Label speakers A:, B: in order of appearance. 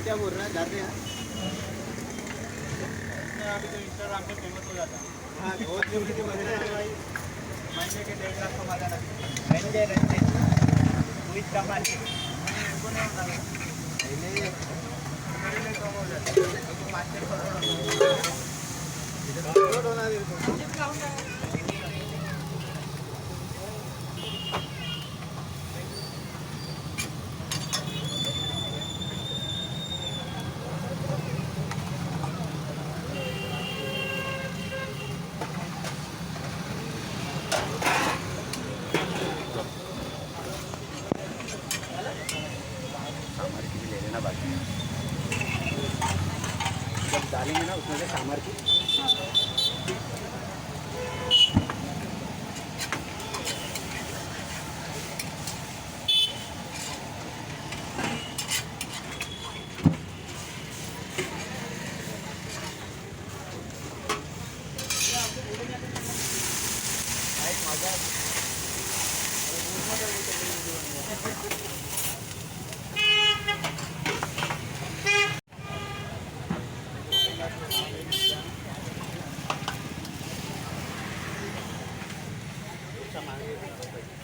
A: क्या बोल रहा है, जाते हैं
B: अभी तो इंस्टाग्राम पे फेमस हो जाता है।
A: हाँ बहुत जल्दी के बजे भाई
B: महीने के 1.5 लाख कमा जाना चाहिए।
A: रहने
B: रोहित शर्मा ने इनको नहीं होता है।
A: पहले
B: मेरे लिए कम हो जाता है तो 5-6 करोड़
A: होना मेरे
C: सांभर की भी ले लेना बाकी जब डालेंगे ना उसमें से सांभर की
A: मांगे